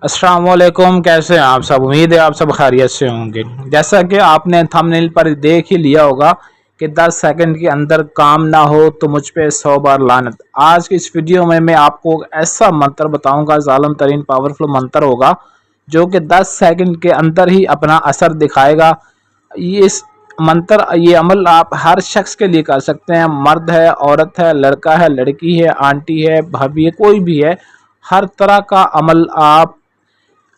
अस्सलाम वालेकुम, कैसे हैं आप सब। उम्मीद है आप सब खैरियत से होंगे। जैसा कि आपने थंबनेल पर देख ही लिया होगा कि 10 सेकंड के अंदर काम ना हो तो मुझ पे 100 बार लानत। आज की इस वीडियो में मैं आपको ऐसा मंत्र बताऊंगा, जालिम तरीन पावरफुल मंत्र होगा जो कि 10 सेकंड के अंदर ही अपना असर दिखाएगा। ये अमल आप हर शख्स के लिए कर सकते हैं। मर्द है, औरत है, लड़का है, लड़की है, आंटी है, भाभी है, कोई भी है। हर तरह का अमल आप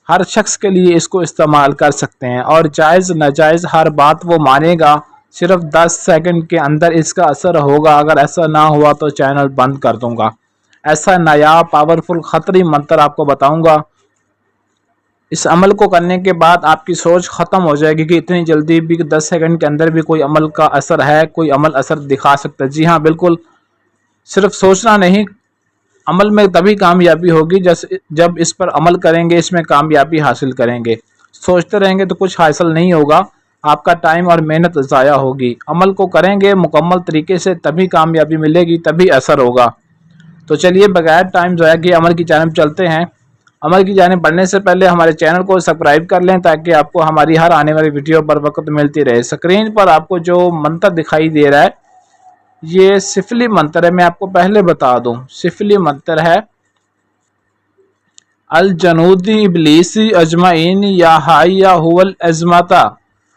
हर शख्स के लिए इसको इस्तेमाल कर सकते हैं और जायज़ नाजायज़ हर बात वो मानेगा। सिर्फ 10 सेकंड के अंदर इसका असर होगा। अगर ऐसा ना हुआ तो चैनल बंद कर दूंगा। ऐसा नायाब पावरफुल खतरी मंत्र आपको बताऊंगा। इस अमल को करने के बाद आपकी सोच ख़त्म हो जाएगी कि इतनी जल्दी भी 10 सेकंड के अंदर भी कोई अमल का असर है, कोई अमल असर दिखा सकता है। जी हाँ, बिल्कुल। सिर्फ सोचना नहीं, अमल में तभी कामयाबी होगी जब इस पर अमल करेंगे, इसमें कामयाबी हासिल करेंगे। सोचते रहेंगे तो कुछ हासिल नहीं होगा, आपका टाइम और मेहनत ज़ाया होगी। अमल को करेंगे मुकम्मल तरीके से तभी कामयाबी मिलेगी, तभी असर होगा। तो चलिए बगैर टाइम ज़ाया किए अमल की जानिब चलते हैं। अमल की जानिब बढ़ने से पहले हमारे चैनल को सब्सक्राइब कर लें ताकि आपको हमारी हर आने वाली वीडियो बर वक्त मिलती रहे। स्क्रीन पर आपको जो मंत्र दिखाई दे रहा है ये सिफली मंत्र है। मैं आपको पहले बता दूं, सिफली मंत्र है अल जनूदी इबलीसी अजमाइन या हाई या हुवल अजमाता।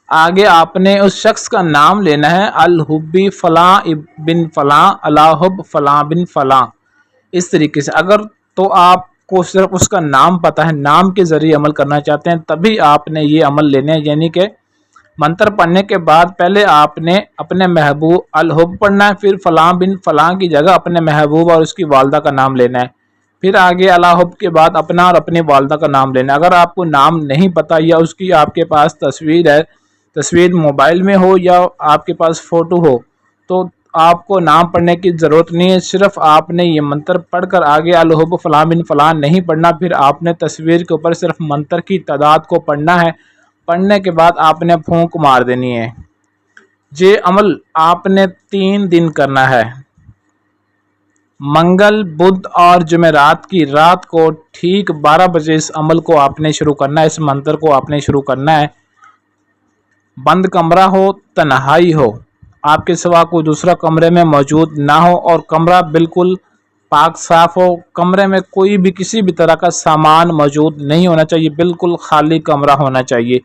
आगे आपने उस शख्स का नाम लेना है, अल हुब्बी फलां बिन फलां, अलाहुब फलां बिन फलां। इस तरीके से अगर तो आपको सिर्फ उसका नाम पता है, नाम के जरिए अमल करना चाहते हैं, तभी आपने ये अमल लेने हैं। यानी कि मंत्र पढ़ने के बाद पहले आपने अपने महबूब अल-हुब पढ़ना है, फिर फलां बिन फलां की जगह अपने महबूब और उसकी वालदा का नाम लेना है, फिर आगे अल-हुब के बाद अपना और अपनी वालदा का नाम लेना है। अगर आपको नाम नहीं पता या उसकी आपके पास तस्वीर है, तस्वीर मोबाइल में हो या आपके पास फ़ोटो हो, तो आपको नाम पढ़ने की ज़रूरत नहीं है। सिर्फ आपने ये मंत्र पढ़कर आगे अल-हुब फलां बिन फलां नहीं पढ़ना, फिर आपने तस्वीर के ऊपर सिर्फ मंत्र की तादाद को पढ़ना है। पढ़ने के बाद आपने फूंक मार देनी है। ये अमल आपने 3 दिन करना है। मंगल, बुध और जुमेरात की रात को ठीक 12 बजे इस अमल को आपने शुरू करना है, इस मंत्र को आपने शुरू करना है। बंद कमरा हो, तन्हाई हो, आपके सिवा कोई दूसरा कमरे में मौजूद ना हो और कमरा बिल्कुल पाक साफ हो। कमरे में कोई भी किसी भी तरह का सामान मौजूद नहीं होना चाहिए, बिल्कुल खाली कमरा होना चाहिए।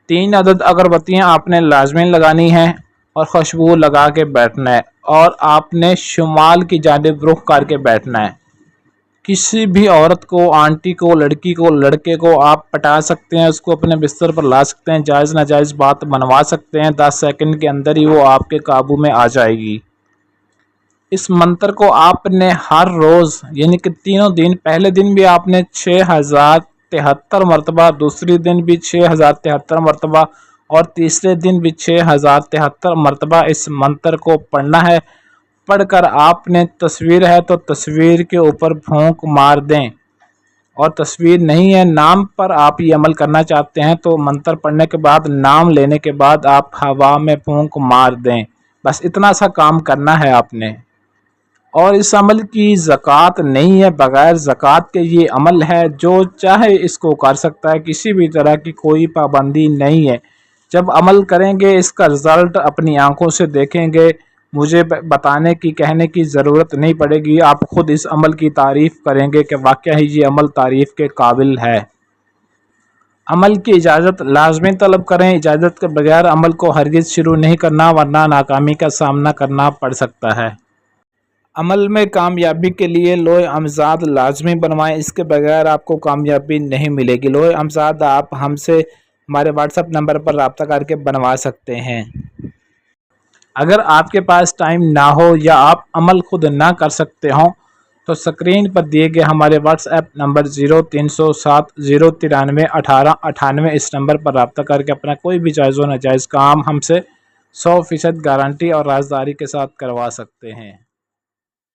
3 अदद अगरबत्तियाँ आपने लाजमी लगानी हैं और खुशबू लगा के बैठना है और आपने शुमाल की जानिब रुख करके बैठना है। किसी भी औरत को, आंटी को, लड़की को, लड़के को आप पटा सकते हैं, उसको अपने बिस्तर पर ला सकते हैं, जायज़ नाजायज़ बात बनवा सकते हैं। 10 सेकंड के अंदर ही वो आपके काबू में आ जाएगी। इस मंत्र को आपने हर रोज़ यानी कि तीनों दिन, पहले दिन भी आपने 6073 मरतबा, दूसरे दिन भी 6073 मरतबा और तीसरे दिन भी 6073 मरतबा इस मंत्र को पढ़ना है। पढ़कर आपने तस्वीर है तो तस्वीर के ऊपर फूंक मार दें, और तस्वीर नहीं है, नाम पर आप ये अमल करना चाहते हैं तो मंत्र पढ़ने के बाद, नाम लेने के बाद आप हवा में फूंक मार दें। बस इतना सा काम करना है आपने। और इस अमल की ज़कात नहीं है, बग़ैर ज़कात के ये अमल है, जो चाहे इसको कर सकता है, किसी भी तरह की कोई पाबंदी नहीं है। जब अमल करेंगे इसका रिज़ल्ट अपनी आंखों से देखेंगे, मुझे बताने की, कहने की ज़रूरत नहीं पड़ेगी। आप खुद इस अमल की तारीफ़ करेंगे कि वाक़ई ही ये अमल तारीफ़ के काबिल है। अमल की इजाज़त लाजमी तलब करें, इजाज़त के बगैर अमल को हरगिज़ शुरू नहीं करना, वरना नाकामी का सामना करना पड़ सकता है। अमल में कामयाबी के लिए लोहे अमज़ाद लाजमी बनवाएं, इसके बगैर आपको कामयाबी नहीं मिलेगी। लोहे अमज़ाद आप हमसे हमारे व्हाट्सएप नंबर पर रब्ता करके बनवा सकते हैं। अगर आपके पास टाइम ना हो या आप अमल खुद ना कर सकते हों तो स्क्रीन पर दिए गए हमारे व्हाट्सएप नंबर 0307 093 1898 इस नंबर पर रब्ता करके अपना कोई भी जायज़ व नाजायज़ काम हमसे 100% गारंटी और राजदारी के साथ करवा सकते हैं।